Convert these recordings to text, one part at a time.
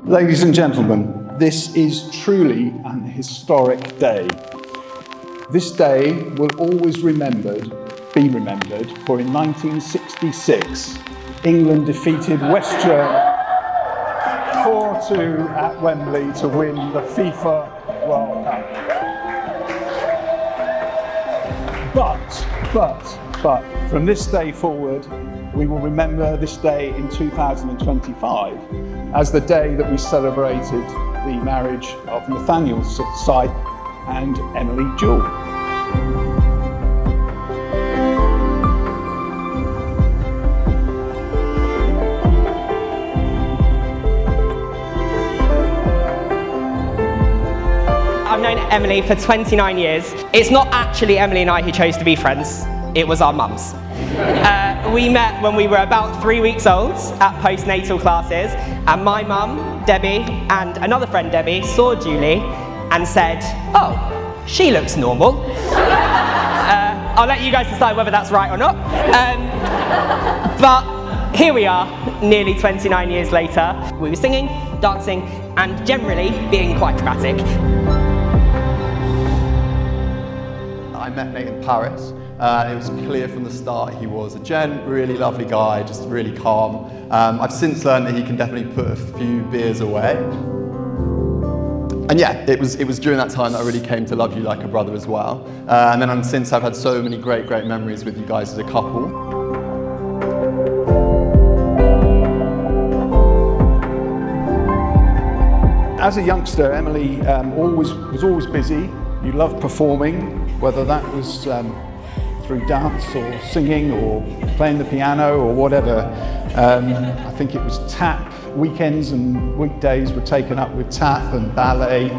Ladies and gentlemen, this is truly an historic day. This day will always be remembered, for in 1966, England defeated West Germany 4-2 at Wembley to win the FIFA World Cup. But from this day forward, we will remember this day in 2025 as the day that we celebrated the marriage of Nathaniel Sype and Emily Jewell. I've known Emily for 29 years. It's not actually Emily and I who chose to be friends, it was our mums. We met when we were about 3 weeks old at postnatal classes, and my mum, Debbie, and another friend, Debbie, saw Julie and said, "Oh, she looks normal." I'll let you guys decide whether that's right or not. But here we are, nearly 29 years later. We were singing, dancing, and generally being quite dramatic. I met Nate in Paris. It was clear from the start he was a gent, really lovely guy, just really calm. I've since learned that he can definitely put a few beers away. And yeah, it was during that time that I really came to love you like a brother as well. And then since I've had so many great memories with you guys as a couple. As a youngster, Emily was always busy. You loved performing, whether that was through dance or singing or playing the piano or whatever. I think it was tap. Weekends and weekdays were taken up with tap and ballet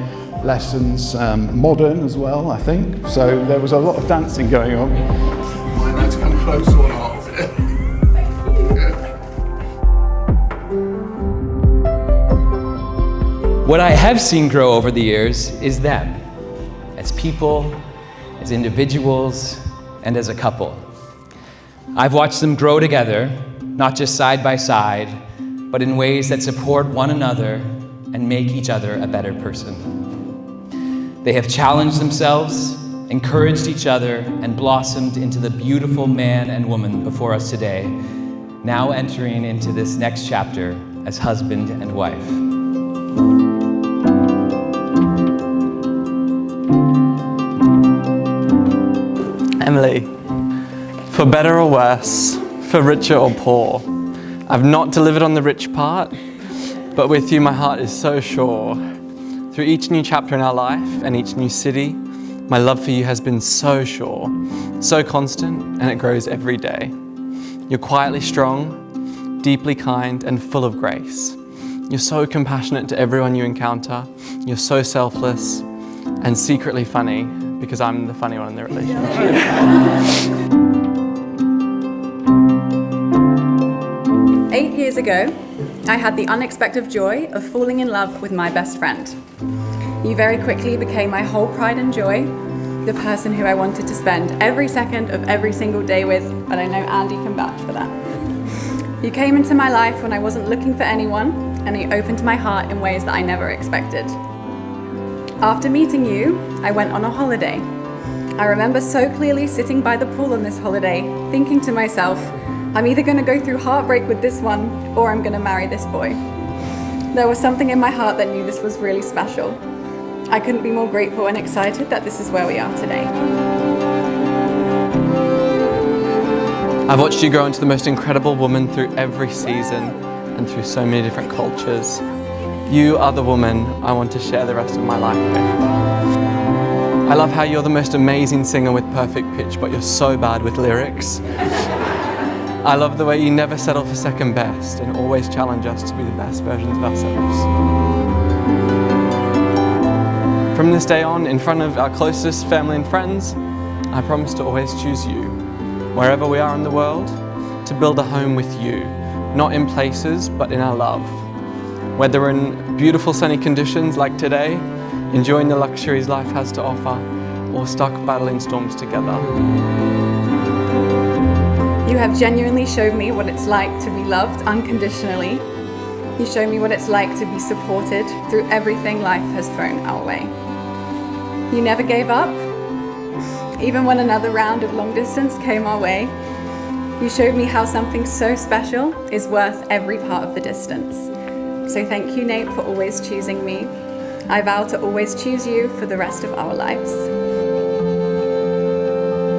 lessons, modern as well, I think. So there was a lot of dancing going on. Might like to come close or not. What I have seen grow over the years is them, as people, as individuals, and as a couple. I've watched them grow together, not just side by side, but in ways that support one another and make each other a better person. They have challenged themselves, encouraged each other, and blossomed into the beautiful man and woman before us today, now entering into this next chapter as husband and wife. Emily, for better or worse, for richer or poor, I've not delivered on the rich part, but with you my heart is so sure. Through each new chapter in our life and each new city, my love for you has been so sure, so constant, and it grows every day. You're quietly strong, deeply kind, and full of grace. You're so compassionate to everyone you encounter. You're so selfless and secretly funny, because I'm the funny one in the relationship. 8 years ago, I had the unexpected joy of falling in love with my best friend. You very quickly became my whole pride and joy, the person who I wanted to spend every second of every single day with, and I know Andy can vouch for that. You came into my life when I wasn't looking for anyone, and you opened my heart in ways that I never expected. After meeting you, I went on a holiday. I remember so clearly sitting by the pool on this holiday, thinking to myself, I'm either going to go through heartbreak with this one, or I'm going to marry this boy. There was something in my heart that knew this was really special. I couldn't be more grateful and excited that this is where we are today. I've watched you grow into the most incredible woman through every season and through so many different cultures. You are the woman I want to share the rest of my life with. I love how you're the most amazing singer with perfect pitch, but you're so bad with lyrics. I love the way you never settle for second best and always challenge us to be the best versions of ourselves. From this day on, in front of our closest family and friends, I promise to always choose you, wherever we are in the world, to build a home with you, not in places, but in our love. Whether we're in beautiful sunny conditions like today, enjoying the luxuries life has to offer, or stuck battling storms together. You have genuinely showed me what it's like to be loved unconditionally, You show me what it's like to be supported through everything life has thrown our way. You never gave up, even when another round of long distance came our way. You showed me how something so special is worth every part of the distance. So thank you, Nate, for always choosing me. I vow to always choose you for the rest of our lives.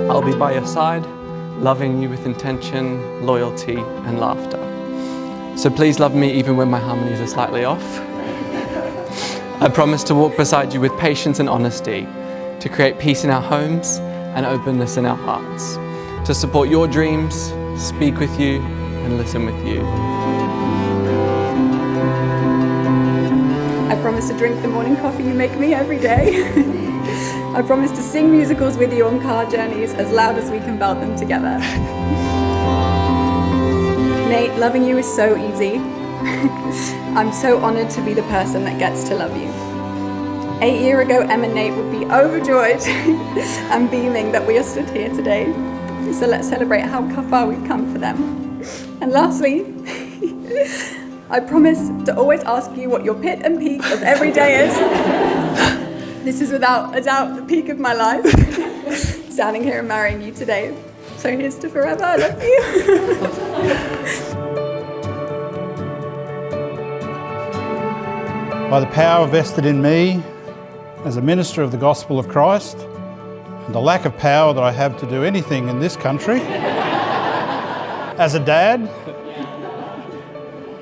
I'll be by your side, loving you with intention, loyalty, and laughter. So please love me even when my harmonies are slightly off. I promise to walk beside you with patience and honesty, to create peace in our homes and openness in our hearts, to support your dreams, speak with you, and listen with you. I promise to drink the morning coffee you make me every day. I promise to sing musicals with you on car journeys as loud as we can belt them together. Nate, loving you is so easy. I'm so honoured to be the person that gets to love you. 8 years ago, Em and Nate would be overjoyed and beaming that we are stood here today. So let's celebrate how far we've come for them. And lastly, I promise to always ask you what your pit and peak of every day is. This is without a doubt the peak of my life, standing here and marrying you today. So here's to forever, I love you. By the power vested in me as a minister of the gospel of Christ, and the lack of power that I have to do anything in this country, as a dad,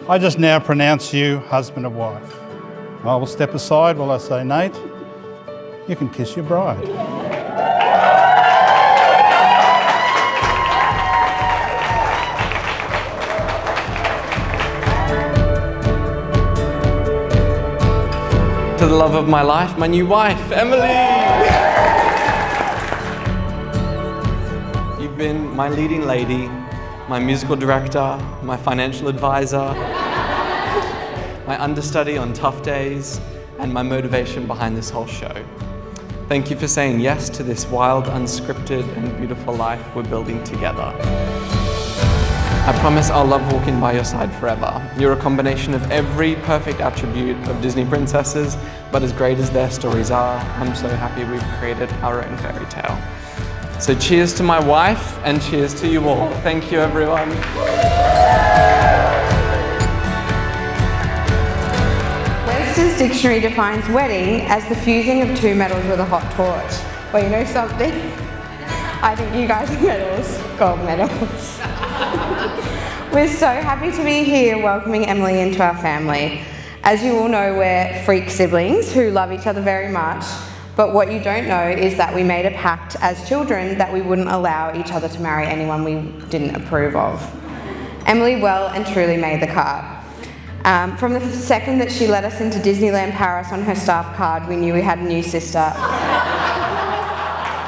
I just now pronounce you husband and wife. I will step aside while I say, Nate, you can kiss your bride. To the love of my life, my new wife, Emily! You've been my leading lady, my musical director, my financial advisor, my understudy on tough days, and my motivation behind this whole show. Thank you for saying yes to this wild, unscripted, and beautiful life we're building together. I promise I'll love walking by your side forever. You're a combination of every perfect attribute of Disney princesses, but as great as their stories are, I'm so happy we've created our own fairy tale. So cheers to my wife, and cheers to you all. Thank you, everyone. Webster's dictionary defines wedding as the fusing of two metals with a hot torch. Well, you know something? I think you guys are medals, gold medals. We're so happy to be here welcoming Emily into our family. As you all know, we're freak siblings who love each other very much, but what you don't know is that we made a pact as children that we wouldn't allow each other to marry anyone we didn't approve of. Emily well and truly made the cut. From the second that she let us into Disneyland Paris on her staff card, we knew we had a new sister.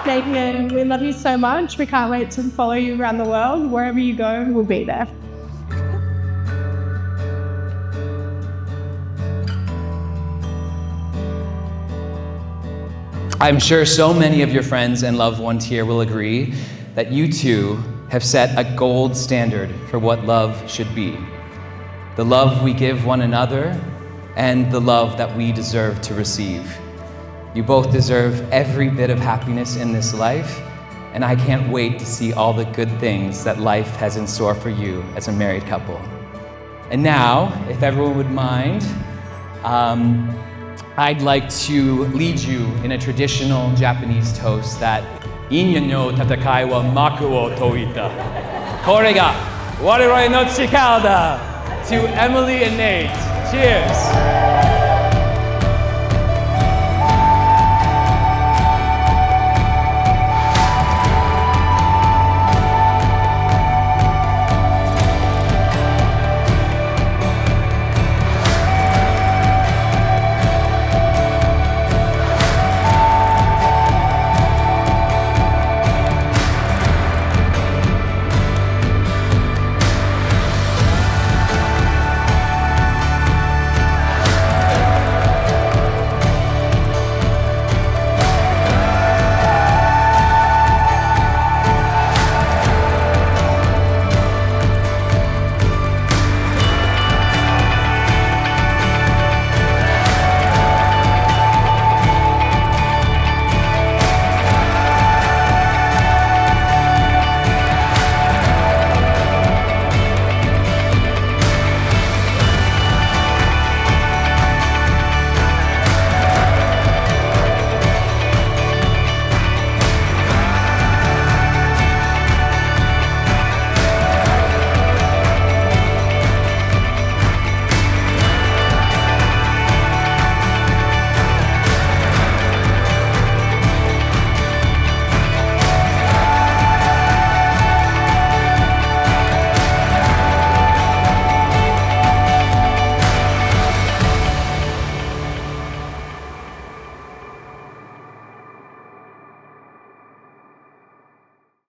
Nathan, we love you so much. We can't wait to follow you around the world. Wherever you go, we'll be there. I'm sure so many of your friends and loved ones here will agree that you two have set a gold standard for what love should be. The love we give one another and the love that we deserve to receive. You both deserve every bit of happiness in this life, and I can't wait to see all the good things that life has in store for you as a married couple. And now, if everyone would mind, I'd like to lead you in a traditional Japanese toast that Inya no tatakai wa maku wo toita. Kore ga wareware no chikara da. To Emily and Nate, cheers.